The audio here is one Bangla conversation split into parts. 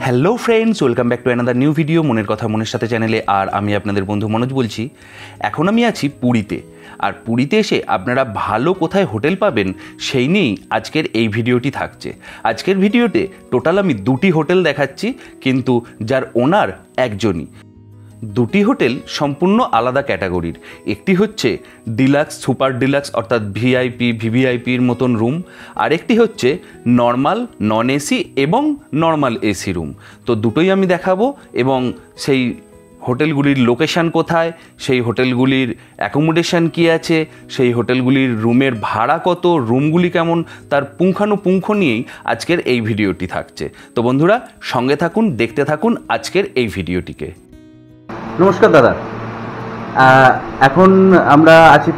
Hello friends, welcome back to another new video মনের কথা মনের সাথে চ্যানেলে। আর আমি আপনাদের বন্ধু মনোজ বলছি। এখন আমি আছি পুরীতে, আর পুরীতে এসে আপনারা ভালো কোথায় হোটেল পাবেন সেই নিয়েই আজকের এই ভিডিওটি থাকছে। আজকের ভিডিওতে টোটাল আমি দুটি হোটেল দেখাচ্ছি, কিন্তু যার ওনার একজনই। দুটি হোটেল সম্পূর্ণ আলাদা ক্যাটাগরির। একটি হচ্ছে ডিলাক্স, সুপার ডিলাক্স অর্থাৎ ভিআইপি ভিভিআইপির মতন রুম, আর একটি হচ্ছে নর্মাল নন এসি এবং নর্মাল এসি রুম। তো দুটোই আমি দেখাবো, এবং সেই হোটেলগুলির লোকেশান কোথায়, সেই হোটেলগুলির অ্যাকোমোডেশন কী আছে, সেই হোটেলগুলির রুমের ভাড়া কত, রুমগুলি কেমন, তার পুঙ্খানুপুঙ্খ নিয়েই আজকের এই ভিডিওটি থাকছে। তো বন্ধুরা, সঙ্গে থাকুন, দেখতে থাকুন আজকের এই ভিডিওটিকে। নমস্কার দাদা, এখন আমরা আছি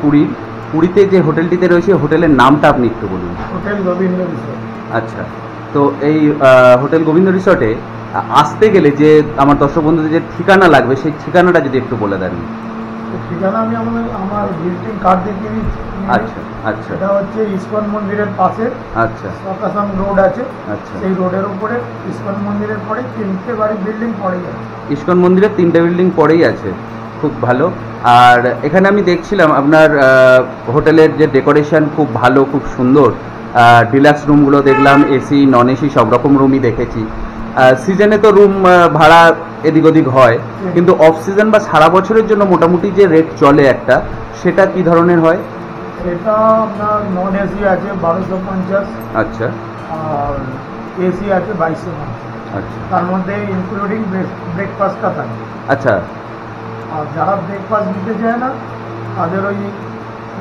পুরীতে যে হোটেলটিতে রয়েছে হোটেলের নামটা আপনি একটু বলুন। Hotel Gobinda resort. আচ্ছা, তো এই হোটেল গোবিন্দ রিসর্টে আসতে গেলে যে আমার দর্শক বন্ধুদের যে ঠিকানা লাগবে সেই ঠিকানাটা যদি একটু বলে দেন। ঠিকানা আমি আমার ভিজিটিং কার্ড দেখিয়ে দিচ্ছি। আচ্ছা আচ্ছা, এটা হচ্ছে ইস্কন মন্দিরের পাশে। আচ্ছা, সকাসাম রোড আছে। আচ্ছা, সেই রোডের উপরে ইস্কন মন্দিরের পরে 3টে বাড়ি বিল্ডিং পড়েই আছে। ইস্কন মন্দিরের 3টে বিল্ডিং পরেই আছে, খুব ভালো। আর এখানে আমি দেখছিলাম আপনার হোটেলের যে ডেকোরেশন খুব ভালো, খুব সুন্দর। ডিলাক্স রুমগুলো দেখলাম, এসি নন এসি সব রকম রুমই দেখেছি। সিজনে তো রুম ভাড়া এদিক ওদিক হয়, কিন্তু অফ সিজন বা সারা বছরের জন্য মোটামুটি যে রেট চলে একটা, সেটা কি ধরনের হয়? এটা আপনার নন এসি আছে 1250। আচ্ছা, আর এসি আছে 2250। আচ্ছা, তার মধ্যে ইনক্লুডিং ব্রেকফাস্টটা থাকে। আচ্ছা, আর যারা ব্রেকফাস্ট নিতে চায় না তাদের ওই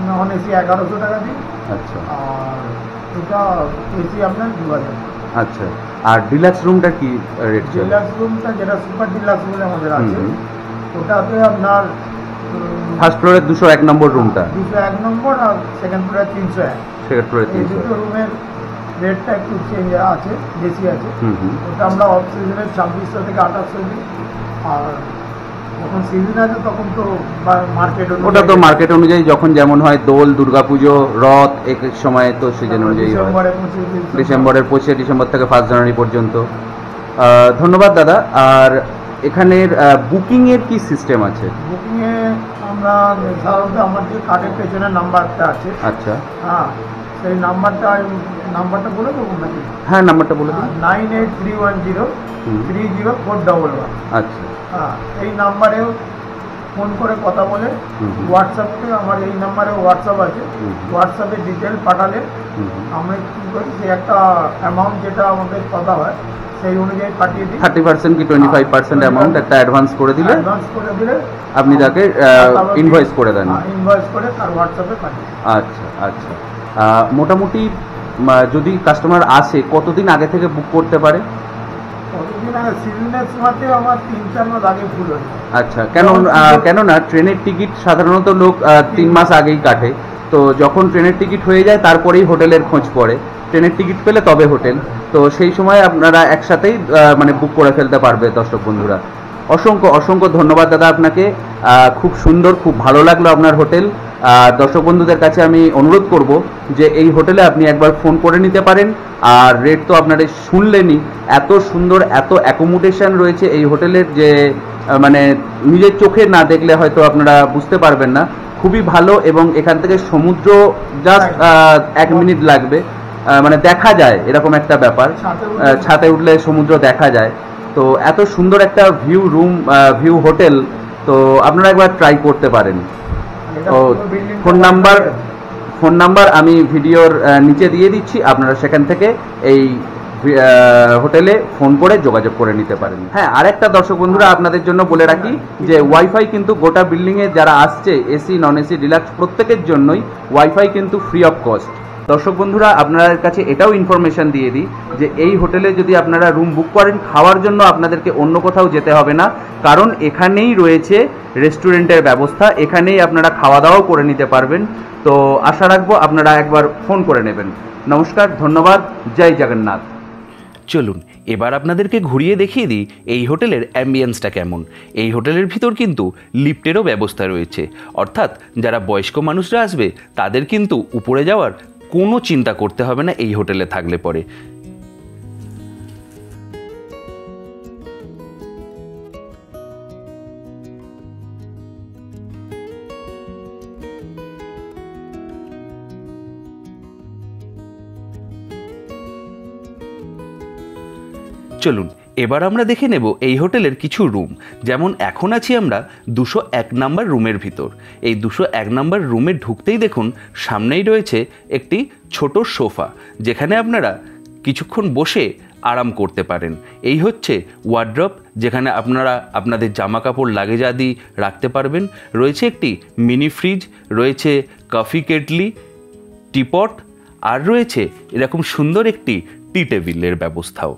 নন এসি 1100 টাকা দিই। আচ্ছা, আর এটা এসি আপনার 2000। আচ্ছা। আর ডিলাক্স রুমটা কি রেট চলে? ডিলাক্স রুমটা যেটা সুপার ডিলাক্স বলে আমাদের আছে, ওটাতে আপনার ফার্স্ট ফ্লোরের 201 নম্বর রুমটা 201 নম্বর, আর সেকেন্ড ফ্লোরে 301। সেকেন্ড ফ্লোরে এই 300। দুটো রুমের রেটটা একটু চেঞ্জ আছে, বেশি আছে। ওটা আমরা অফ সিজনে 2600 থেকে 2800 দিই। আর যখন সিজন আছে তখন তো মার্কেট, ওটা তো মার্কেট অনুযায়ী যখন যেমন হয়, দোল, দুর্গাপুজো, রথ, এক এক সময় তো সিজন অনুযায়ী হয়। ডিসেম্বরের 25 ডিসেম্বর থেকে 1 জানুয়ারি পর্যন্ত। ধন্যবাদ দাদা। আর এখানের বুকিংয়ের কি সিস্টেম আছে? বুকিংয়ে আমরা সাধারণত আমার যে কার্ডের পেছনে নাম্বারটা আছে, আচ্ছা, হ্যাঁ, সেই নাম্বারটা বলে দেবো নাকি? হ্যাঁ, নাম্বারটা বলে দিন। 9831030411। আচ্ছা, হ্যাঁ, এই নাম্বারেও ফোন করে কথা বলে, হোয়াটসঅ্যাপে আমার এই নাম্বারে হোয়াটসঅ্যাপ আছে, হোয়াটসঅ্যাপে ডিটেল পাঠালে আমরা কী করি, সেই একটা অ্যামাউন্ট যেটা আমাদের কথা হয় সেই অনুযায়ী পাঠিয়ে দিই। 30% কি 25% অ্যামাউন্ট একটা অ্যাডভান্স করে দিলে আপনি তাকে ইনভয়েস করে দেন। ইনভয়েস করে তার হোয়াটসঅ্যাপে পাঠিয়ে। আচ্ছা আচ্ছা, মোটামুটি যদি কাস্টমার আসে কতদিন আগে থেকে বুক করতে পারে? কতদিন আগে? সিজনের সময়তে আমার 3-4 মাস আগে ফুল হয়ে যায়। আচ্ছা, কেননা ট্রেনের টিকিট সাধারণত লোক 3 মাস আগেই কাটে। তো যখন ট্রেনের টিকিট হয়ে যায় তারপরেই হোটেলের খোঁজ পড়ে, ট্রেনের টিকিট পেলে তবে হোটেল। তো সেই সময় আপনারা একসাথেই মানে বুক করে ফেলতে পারবে দর্শক বন্ধুরা। অসংখ্য অসংখ্য ধন্যবাদ দাদা আপনাকে। খুব সুন্দর, খুব ভালো লাগলো আপনার হোটেল। দর্শক বন্ধুদের কাছে আমি অনুরোধ করব যে এই হোটেলে আপনি একবার ফোন করে নিতে পারেন। আর রেট তো আপনারা শুনলেনই, এত সুন্দর, এত অ্যাকোমোডেশন রয়েছে এই হোটেলের যে মানে নিজের চোখে না দেখলে হয়তো আপনারা বুঝতে পারবেন না। খুবই ভালো, এবং এখান থেকে সমুদ্র জাস্ট 1 মিনিট লাগবে, মানে দেখা যায় এরকম একটা ব্যাপার। ছাদে উঠলে সমুদ্র দেখা যায়। তো এত সুন্দর একটা ভিউ হোটেল, তো আপনারা একবার ট্রাই করতে পারেন। তো ফোন নাম্বার আমি ভিডিওর নিচে দিয়ে দিচ্ছি, আপনারা সেখান থেকে এই হোটেলে ফোন করে যোগাযোগ করে নিতে পারেন। হ্যাঁ, আরেকটা দর্শক বন্ধুরা আপনাদের জন্য বলে রাখি যে ওয়াইফাই কিন্তু গোটা বিল্ডিংয়ে যারা আসছে, এসি নন এসি ডিলাক্স প্রত্যেকের জন্যই ওয়াইফাই কিন্তু ফ্রি অফ কস্ট। দর্শক বন্ধুরা, আপনাদের কাছে এটাও ইনফরমেশন দিয়ে দিই যে এই হোটেলে যদি আপনারা রুম বুক করেন, খাওয়ার জন্য আপনাদেরকে অন্য কোথাও যেতে হবে না, কারণ এখানেই রয়েছে রেস্টুরেন্টের ব্যবস্থা, এখানেই আপনারা খাওয়া দাওয়াও করে নিতে পারবেন। তো আশা রাখবো আপনারা একবার ফোন করে নেবেন। নমস্কার, ধন্যবাদ, জয় জগন্নাথ। চলুন এবার আপনাদেরকে ঘুরিয়ে দেখিয়ে দিই এই হোটেলের অ্যাম্বিয়েন্সটা কেমন। এই হোটেলের ভিতর কিন্তু লিফটেরও ব্যবস্থা রয়েছে, অর্থাৎ যারা বয়স্ক মানুষরা আসবে তাদের কিন্তু উপরে যাওয়ার কোনো চিন্তা করতে হবে না এই হোটেলে থাকলে পরে। চলুন এবার আমরা দেখে নেব এই হোটেলের কিছু রুম। যেমন এখন আছি আমরা 201 নাম্বার রুমের ভিতর। এই 201 নাম্বার রুমে ঢুকতেই দেখুন সামনেই রয়েছে একটি ছোট সোফা, যেখানে আপনারা কিছুক্ষণ বসে আরাম করতে পারেন। এই হচ্ছে ওয়ার্ড্রপ, যেখানে আপনারা আপনাদের জামা কাপড় লাগেজ আদি রাখতে পারবেন। রয়েছে একটি মিনি ফ্রিজ, রয়েছে কফি কেটলি, টিপট, আর রয়েছে এরকম সুন্দর একটি টি টেবিলের ব্যবস্থাও।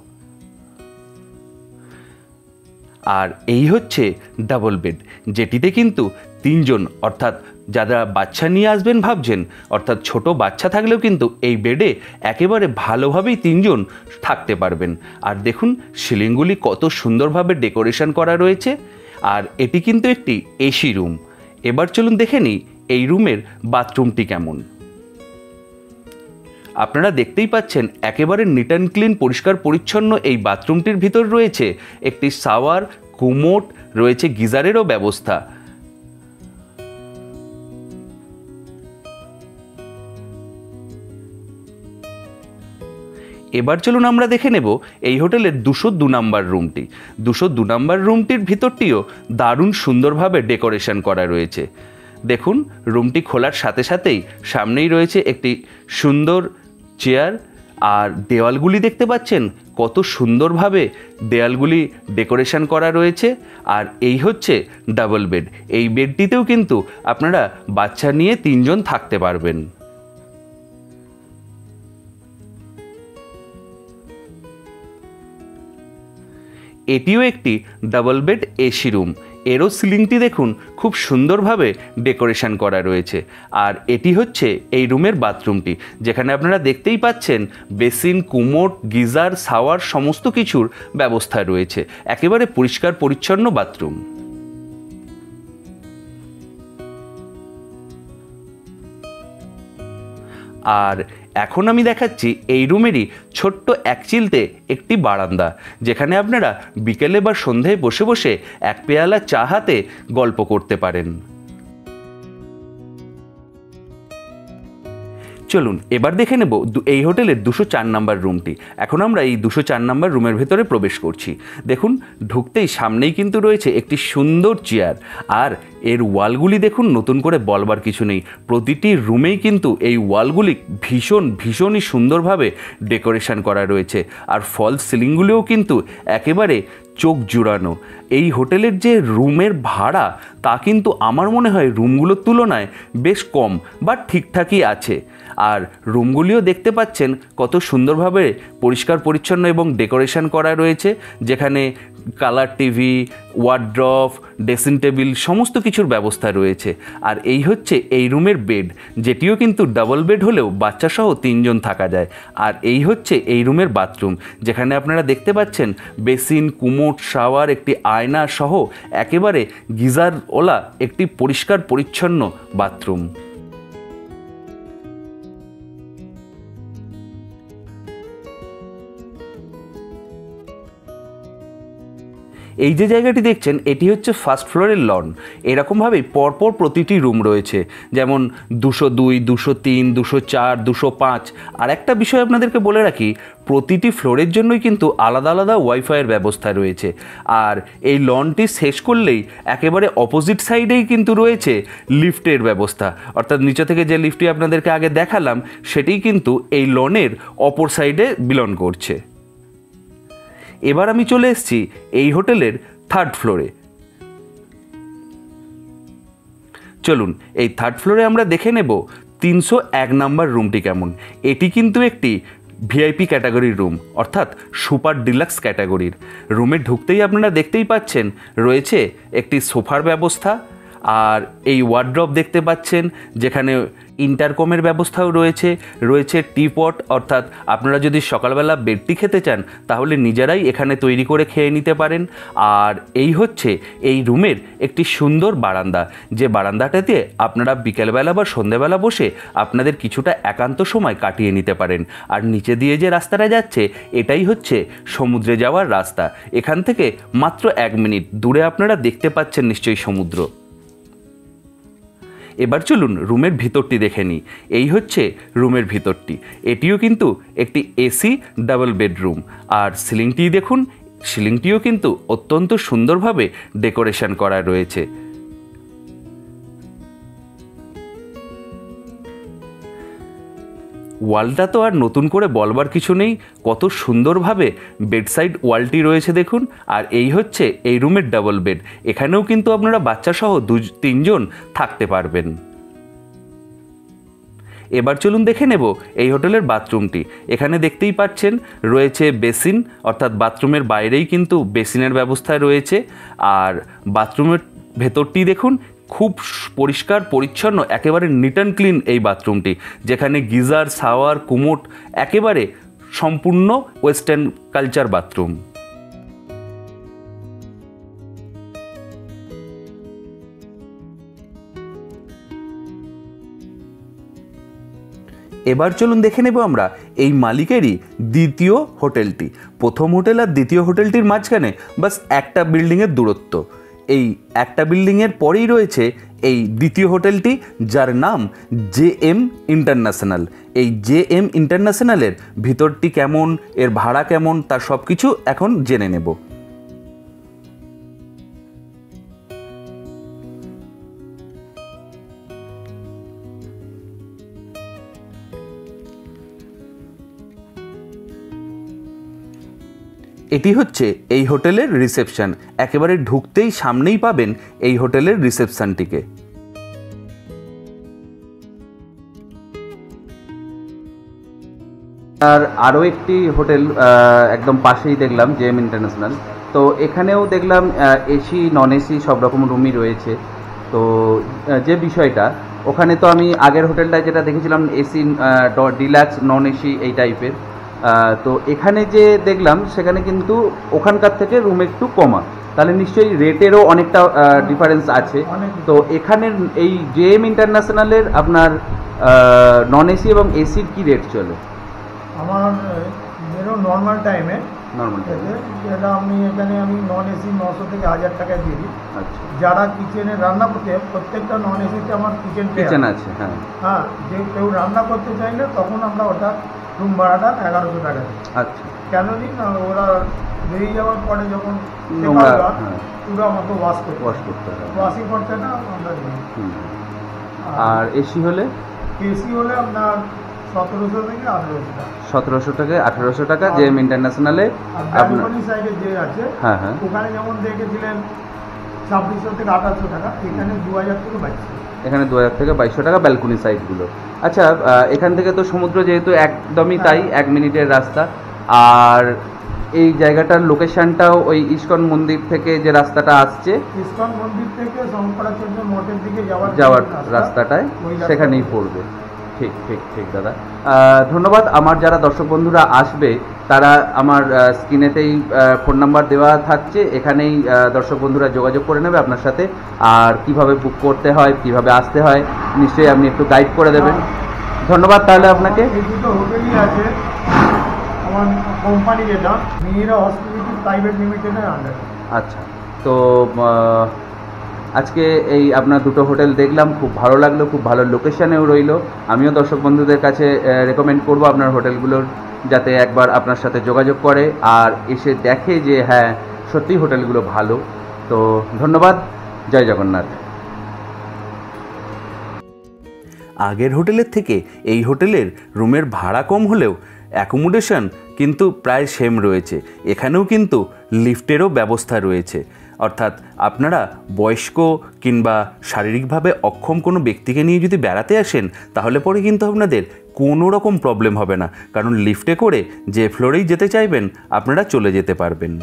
আর এই হচ্ছে ডাবল বেড, যেটিতে কিন্তু 3 জন, অর্থাৎ যারা বাচ্চা নিয়ে আসবেন ভাবছেন, অর্থাৎ ছোট বাচ্চা থাকলেও কিন্তু এই বেডে একেবারে ভালোভাবেই 3 জন থাকতে পারবেন। আর দেখুন সিলিংগুলি কত সুন্দরভাবে ডেকোরেশন করা রয়েছে। আর এটি কিন্তু একটি এসি রুম। এবার চলুন দেখে নিই এই রুমের বাথরুমটি কেমন। আপনারা দেখতেই পাচ্ছেন একেবারে নিট অ্যান্ড ক্লিন, পরিষ্কার পরিচ্ছন্ন এই বাথরুমটির ভিতর রয়েছে একটি শাওয়ার, কুমোট, রয়েছে গিজারেরও ব্যবস্থা। এবার চলুন আমরা দেখে নেব এই হোটেলের 202 নাম্বার রুমটি। 202 নাম্বার রুমটির ভিতরটিও দারুণ সুন্দরভাবে ডেকোরেশন করা রয়েছে। দেখুন রুমটি খোলার সাথে সাথেই সামনেই রয়েছে একটি সুন্দর চেয়ার, আর দেওয়ালগুলি দেখতে পাচ্ছেন কত সুন্দরভাবে দেওয়ালগুলি ডেকোরেশন করা রয়েছে। আর এই হচ্ছে ডাবল বেড। এই বেডটিতেও কিন্তু আপনারা বাচ্চা নিয়ে 3 জন থাকতে পারবেন। এটিও একটি ডাবল বেড এসি রুম। এরও সিলিংটি দেখুন খুব সুন্দরভাবে ডেকোরেশন করা রয়েছে। আর এটি হচ্ছে এই রুমের বাথরুমটি, যেখানে আপনারা দেখতেই পাচ্ছেন বেসিন, কুমোট, গিজার, শাওয়ার সমস্ত কিছুর ব্যবস্থা রয়েছে। একেবারে পরিষ্কার পরিচ্ছন্ন বাথরুম। আর এখন আমি দেখাচ্ছি এই রুমেরই ছোট্ট একচিলতে একটি বারান্দা, যেখানে আপনারা বিকেলে বা সন্ধ্যায় বসে বসে 1 পেয়ালা চা হাতে গল্প করতে পারেন। চলুন এবার দেখে নেব এই হোটেলের 204 নাম্বার রুমটি। এখন আমরা এই 204 নাম্বার রুমের ভেতরে প্রবেশ করছি। দেখুন ঢুকতেই সামনেই কিন্তু রয়েছে একটি সুন্দর চেয়ার, আর এর ওয়ালগুলি দেখুন নতুন করে বলবার কিছু নেই। প্রতিটি রুমেই কিন্তু এই ওয়ালগুলি ভীষণই সুন্দরভাবে ডেকোরেশন করা রয়েছে। আর ফল সিলিংগুলিও কিন্তু একেবারে চোখ জুড়ানো। এই হোটেলের যে রুমের ভাড়া তা কিন্তু আমার মনে হয় রুমগুলোর তুলনায় বেশ কম বা ঠিকঠাকই আছে। আর রুমগুলিও দেখতে পাচ্ছেন কত সুন্দরভাবে পরিষ্কার পরিচ্ছন্ন এবং ডেকোরেশন করা রয়েছে, যেখানে colour TV, wardrobe, dressing table সমস্ত কিছুর ব্যবস্থা রয়েছে। আর এই হচ্ছে এই রুমের বেড, যেটিও কিন্তু ডাবল বেড হলেও বাচ্চাসহ 3 জন থাকা যায়। আর এই হচ্ছে এই রুমের বাথরুম, যেখানে আপনারা দেখতে পাচ্ছেন বেসিন, কুমোট, শাওয়ার, একটি আয়না সহ একেবারে গিজারওয়ালা একটি পরিষ্কার পরিচ্ছন্ন বাথরুম। এই যে জায়গাটি দেখছেন এটি হচ্ছে ফার্স্ট ফ্লোরের লন। এরকমভাবেই পরপর প্রতিটি রুম রয়েছে, যেমন 202, 203, 204, 205। আর একটা বিষয় আপনাদেরকে বলে রাখি, প্রতিটি ফ্লোরের জন্যই কিন্তু আলাদা আলাদা ওয়াইফাইয়ের ব্যবস্থা রয়েছে। আর এই লনটি শেষ করলেই একেবারে অপোজিট সাইডেই কিন্তু রয়েছে লিফটের ব্যবস্থা, অর্থাৎ নিচে থেকে যে লিফটটি আপনাদেরকে আগে দেখালাম সেটিই কিন্তু এই লনের অপর সাইডে বিলং করছে। এবার আমি চলে এসেছি এই হোটেলের 3rd ফ্লোরে। চলুন এই 3rd ফ্লোরে আমরা দেখে নেব 301 নাম্বার রুমটি কেমন। এটি কিন্তু একটি ভিআইপি ক্যাটাগরির রুম, অর্থাৎ সুপার ডিলাক্স ক্যাটাগরির। রুমে ঢুকতেই আপনারা দেখতেই পাচ্ছেন রয়েছে একটি সোফার ব্যবস্থা, আর এই ওয়ার্ড্রপ দেখতে পাচ্ছেন, যেখানে ইন্টারকমের ব্যবস্থাও রয়েছে টিপট, অর্থাৎ আপনারা যদি সকালবেলা বেডটি খেতে চান তাহলে নিজেরাই এখানে তৈরি করে খেয়ে নিতে পারেন। আর এই হচ্ছে এই রুমের একটি সুন্দর বারান্দা, যে বারান্দাটাতে আপনারা বিকেলবেলা বা সন্ধ্যেবেলা বসে আপনাদের কিছুটা একান্ত সময় কাটিয়ে নিতে পারেন। আর নিচে দিয়ে যে রাস্তাটা যাচ্ছে এটাই হচ্ছে সমুদ্রে যাওয়ার রাস্তা। এখান থেকে মাত্র 1 মিনিট দূরে আপনারা দেখতে পাচ্ছেন নিশ্চয়ই সমুদ্র। এবার চলুন রুমের ভিতরটি দেখে নিই। এই হচ্ছে রুমের ভিতরটি। এটিও কিন্তু একটি এসি ডাবল বেডরুম। আর সিলিংটি দেখুন সিলিংটিও কিন্তু অত্যন্ত সুন্দরভাবে ডেকোরেশন করা রয়েছে। ওয়ালটা তো আর নতুন করে বলবার কিছু নেই, কত সুন্দরভাবে বেডসাইড ওয়ালটি রয়েছে দেখুন। আর এই হচ্ছে এই রুমের ডাবল বেড। এখানেও কিন্তু আপনারা বাচ্চাসহ 2-3 জন থাকতে পারবেন। এবার চলুন দেখে নেব এই হোটেলের বাথরুমটি। এখানে দেখতেই পাচ্ছেন রয়েছে বেসিন, অর্থাৎ বাথরুমের বাইরেই কিন্তু বেসিনের ব্যবস্থা রয়েছে। আর বাথরুমের ভেতরটি দেখুন, খুব পরিষ্কার পরিচ্ছন্ন, একেবারে নিট অ্যান্ড ক্লিন এই বাথরুমটি, যেখানে গিজার, শাওয়ার, কুমোট, একেবারে সম্পূর্ণ ওয়েস্টার্ন কালচার বাথরুম। এবার চলুন দেখে নেব আমরা এই মালিকেরই দ্বিতীয় হোটেলটি। প্রথম হোটেল আর দ্বিতীয় হোটেলটির মাঝখানে বাস একটা বিল্ডিংয়ের দূরত্ব। এই একটা বিল্ডিংয়ের পরেই রয়েছে এই দ্বিতীয় হোটেলটি, যার নাম JM ইন্টারন্যাশনাল। এই JM ইন্টারন্যাশনালের ভিতরটি কেমন, এর ভাড়া কেমন, তার সব কিছু এখন জেনে নেব। এটি হচ্ছে এই হোটেলের রিসেপশন। একেবারে ঢুকতেই সামনেই পাবেন এই হোটেলের রিসেপশনটিকে। আর আরও একটি হোটেল একদম পাশেই দেখলাম JM ইন্টারন্যাশনাল। তো এখানেও দেখলাম এসি, নন এসি সব রকম রুমই রয়েছে। তো যে বিষয়টা, ওখানে তো আমি আগের হোটেলটায় যেটা দেখেছিলাম এসি, ডিলাক্স, নন এসি এই টাইপের। তো এখানে যে দেখলাম সেখানে কিন্তু ওখানকার থেকে রুম একটু কমা, তাহলে নিশ্চয়ই রেটেরও অনেকটা ডিফারেন্স আছে। তো এখানের এই JM ইন্টারন্যাশনালের আপনার নন এসি এবং এসির কি রেট চলে? আমার নর্মাল টাইমে যেটা এখানে আমি নন এসি 900 থেকে 1000 টাকায় দিয়ে দিই। আচ্ছা, যারা কিচেনে রান্না করতে, প্রত্যেকটা নন এসিতে আমার কিচেন আছে। হ্যাঁ হ্যাঁ, যে কেউ রান্না করতে চাইলে তখন আমরা ওটা রুম ভাড়াটা 1100 টাকা দিই। আচ্ছা, কেন দিই না, ওরা বেরিয়ে যাওয়ার পরে যখন পুরো আমাকে ওয়াশ করতে হবে, ওয়াশিং করতে না আমরা দিই। আর এসি হলে? এসি হলে আপনার 1700 থেকে 1800 টাকা। 1700 থেকে 1800 টাকা JM ইন্টারন্যাশনালে। আপনার সাইডে যে আছে, হ্যাঁ হ্যাঁ, ওখানে যেমন দেখেছিলেন 2600 থেকে 2800 টাকা, এখানে 2000 থেকে 2200। এখানে 2000 থেকে 2200 টাকা ব্যালকনি সাইডগুলো। আচ্ছা, এখান থেকে তো সমুদ্র যেহেতু একদমই তাই, 1 মিনিটের রাস্তা। আর এই জায়গাটার লোকেশনটাও ওই ইস্কন মন্দির থেকে যে রাস্তাটা আসছে, ইস্কন মন্দির থেকে শঙ্করাচার্য মঠের দিকে যাওয়ার রাস্তাটায় সেখানেই পড়বে। ঠিক ঠিক ঠিক দাদা, ধন্যবাদ। আমার যারা দর্শক বন্ধুরা আসবে তারা আমার স্ক্রিনেতেই ফোন নাম্বার দেওয়া থাকছে, এখানেই দর্শক বন্ধুরা যোগাযোগ করে নেবে আপনার সাথে। আর কিভাবে বুক করতে হয়, কিভাবে আসতে হয়, নিশ্চয়ই আপনি একটু গাইড করে দেবেন। ধন্যবাদ তাহলে আপনাকে। এই দুটো হোটেলই আছে আমার কোম্পানি, যেটা মিহিরা হসপিটালিটি প্রাইভেট লিমিটেডের আন্ডারে। আচ্ছা, তো আজকে এই আপনার দুটো হোটেল দেখলাম, খুব ভালো লাগলো, খুব ভালো লোকেশানেও রইলো। আমিও দর্শক বন্ধুদের কাছে রেকমেন্ড করব আপনার হোটেলগুলোর যাতে একবার আপনার সাথে যোগাযোগ করে আর এসে দেখে যে হ্যাঁ সত্যি হোটেলগুলো ভালো। তো ধন্যবাদ, জয় জগন্নাথ। আগের হোটেলের থেকে এই হোটেলের রুমের ভাড়া কম হলেও অ্যাকোমোডেশন কিন্তু প্রায় সেম রয়েছে। এখানেও কিন্তু লিফটেরও ব্যবস্থা রয়েছে, অর্থাৎ আপনারা বয়স্ক কিংবা শারীরিকভাবে অক্ষম কোনো ব্যক্তিকে নিয়ে যদি বেড়াতে আসেন তাহলে পরে কিন্তু আপনাদের কোনো রকম প্রবলেম হবে না, কারণ লিফটে করে যে ফ্লোরেই যেতে চাইবেন আপনারা চলে যেতে পারবেন।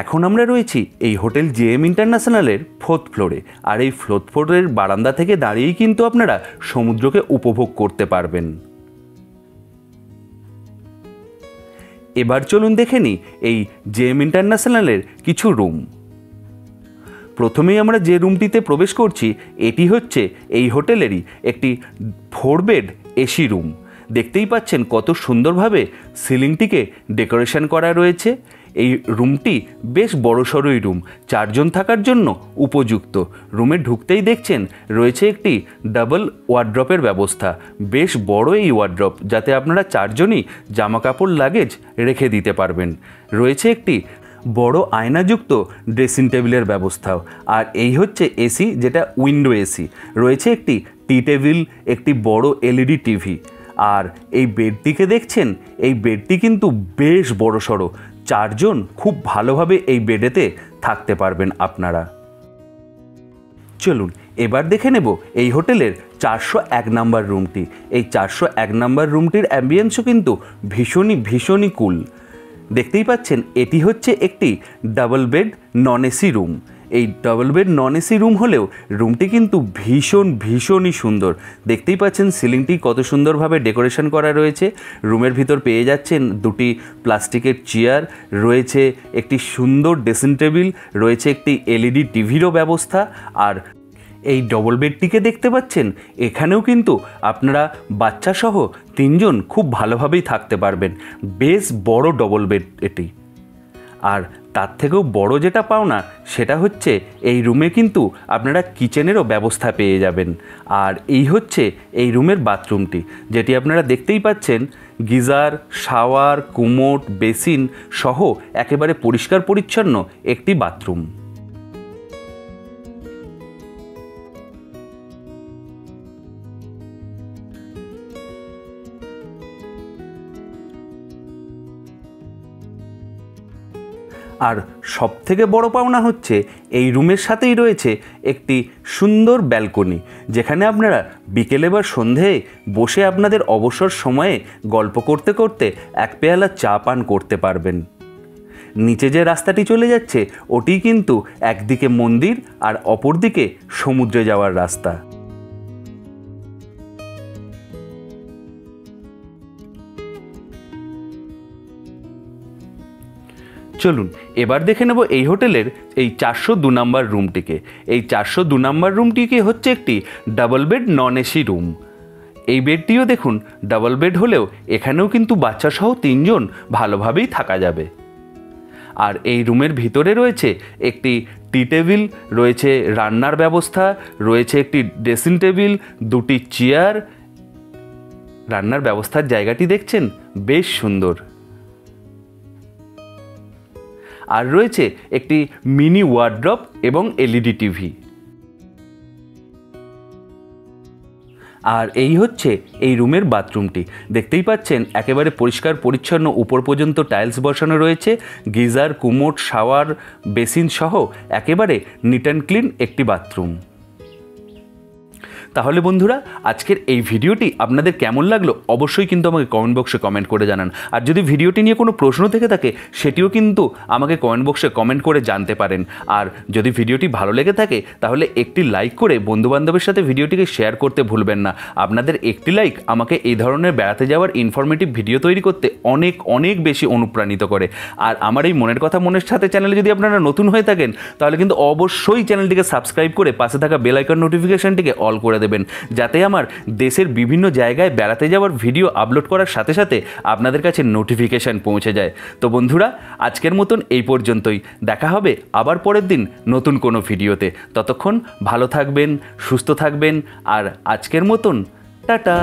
এখন আমরা রয়েছি এই হোটেল JM ইন্টারন্যাশনালের 4th ফ্লোরে। আর এই 4th ফ্লোরের বারান্দা থেকে দাঁড়িয়েই কিন্তু আপনারা সমুদ্রকে উপভোগ করতে পারবেন। এবার চলুন দেখে নিই এই JM ইন্টারন্যাশনালের কিছু রুম। প্রথমেই আমরা যে রুমটিতে প্রবেশ করছি এটি হচ্ছে এই হোটেলেরই একটি 4 বেড এসি রুম। দেখতেই পাচ্ছেন কত সুন্দরভাবে সিলিংটিকে ডেকোরেশন করা রয়েছে। এই রুমটি বেশ বড়সড়ই রুম, 4 জন থাকার জন্য উপযুক্ত। রুমে ঢুকতেই দেখছেন রয়েছে একটি ডাবল ওয়ার্ড্রপের ব্যবস্থা। বেশ বড় এই ওয়ার্ড্রপ, যাতে আপনারা 4 জনই জামা কাপড় লাগেজ রেখে দিতে পারবেন। রয়েছে একটি বড় আয়নাযুক্ত ড্রেসিং টেবিলের ব্যবস্থাও। আর এই হচ্ছে এসি, যেটা উইন্ডো এসি। রয়েছে একটি টি টেবিল, একটি বড় এলইডি টিভি। আর এই বেডটিকে দেখছেন, এই বেডটি কিন্তু বেশ বড়সড়। 4 জন খুব ভালোভাবে এই বেডেতে থাকতে পারবেন আপনারা। চলুন এবার দেখে নেব এই হোটেলের 401 নাম্বার রুমটি। এই 401 নাম্বার রুমটির অ্যাম্বিয়েন্সও কিন্তু ভীষণই কুল। দেখতেই পাচ্ছেন এটি হচ্ছে একটি double bed non AC room. এই double bed non AC room হলেও রুমটি কিন্তু ভীষণই সুন্দর। দেখতেই পাচ্ছেন সিলিংটি কত সুন্দরভাবে ডেকোরেশন করা রয়েছে। রুমের ভিতর পেয়ে যাচ্ছেন 2টি প্লাস্টিকের চেয়ার, রয়েছে একটি সুন্দর ড্রেসিং টেবিল, রয়েছে একটি এলইডি টিভিরও ব্যবস্থা। আর এই ডবল বেডটিকে দেখতে পাচ্ছেন, এখানেও কিন্তু আপনারা বাচ্চাসহ 3 জন খুব ভালোভাবেই থাকতে পারবেন। বেশ বড় ডবল বেড এটি। আর তার থেকেও বড় যেটা পাওনা সেটা হচ্ছে এই রুমে কিন্তু আপনারা কিচেনেরও ব্যবস্থা পেয়ে যাবেন। আর এই হচ্ছে এই রুমের বাথরুমটি, যেটি আপনারা দেখতেই পাচ্ছেন গিজার, শাওয়ার, কুমোড, বেসিন সহ একেবারে পরিষ্কার পরিচ্ছন্ন একটি বাথরুম। আর সবথেকে বড় পাওনা হচ্ছে এই রুমের সাথেই রয়েছে একটি সুন্দর ব্যালকনি, যেখানে আপনারা বিকেলে বা সন্ধেয় বসে আপনাদের অবসর সময়ে গল্প করতে করতে 1 পেয়ালা চা পান করতে পারবেন। নিচে যে রাস্তাটি চলে যাচ্ছে ওটি কিন্তু একদিকে মন্দির আর অপরদিকে সমুদ্রে যাওয়ার রাস্তা। চলুন এবার দেখে নেব এই হোটেলের এই 402 নাম্বার রুমটিকে। এই 402 নাম্বার রুমটিকে হচ্ছে একটি double bed non AC room. এই বেডটিও দেখুন ডাবল বেড হলেও এখানেও কিন্তু বাচ্চাসহ 3 জন ভালোভাবেই থাকা যাবে। আর এই রুমের ভিতরে রয়েছে একটি টি টেবিল, রয়েছে রান্নার ব্যবস্থা, রয়েছে একটি ড্রেসিং টেবিল, 2টি চেয়ার। রান্নার ব্যবস্থার জায়গাটি দেখছেন বেশ সুন্দর। আর রয়েছে একটি মিনি ওয়ার্ড্রপ এবং এলইডি টিভি। আর এই হচ্ছে এই রুমের বাথরুমটি। দেখতেই পাচ্ছেন একেবারে পরিষ্কার পরিচ্ছন্ন, উপর পর্যন্ত টাইলস বসানো রয়েছে। গিজার, কুমোড, শাওয়ার, বেসিন সহ একেবারে নিট অ্যান্ড ক্লিন একটি বাথরুম। তাহলে বন্ধুরা, আজকের এই ভিডিওটি আপনাদের কেমন লাগলো অবশ্যই কিন্তু আমাকে কমেন্ট বক্সে কমেন্ট করে জানান। আর যদি ভিডিওটি নিয়ে কোনো প্রশ্ন থেকে থাকে সেটিও কিন্তু আমাকে কমেন্ট বক্সে কমেন্ট করে জানতে পারেন। আর যদি ভিডিওটি ভালো লেগে থাকে তাহলে একটি লাইক করে বন্ধুবান্ধবের সাথে ভিডিওটিকে শেয়ার করতে ভুলবেন না। আপনাদের একটি লাইক আমাকে এই ধরনের বেড়াতে যাওয়ার ইনফরমেটিভ ভিডিও তৈরি করতে অনেক বেশি অনুপ্রাণিত করে। আর আমার এই মনের কথা মনের সাথে চ্যানেলে যদি আপনারা নতুন হয়ে থাকেন তাহলে কিন্তু অবশ্যই চ্যানেলটিকে সাবস্ক্রাইব করে পাশে থাকা বেল আইকন নোটিফিকেশনটিকে অল করে দেবেন, যাতে আমার দেশের বিভিন্ন জায়গায় বেড়াতে যাওয়ার ভিডিও আপলোড করার সাথে সাথে আপনাদের কাছে নোটিফিকেশান পৌঁছে যায়। তো বন্ধুরা, আজকের মতন এই পর্যন্তই। দেখা হবে আবার পরের দিন নতুন কোনো ভিডিওতে। ততক্ষণ ভালো থাকবেন, সুস্থ থাকবেন। আর আজকের মতন টাটা।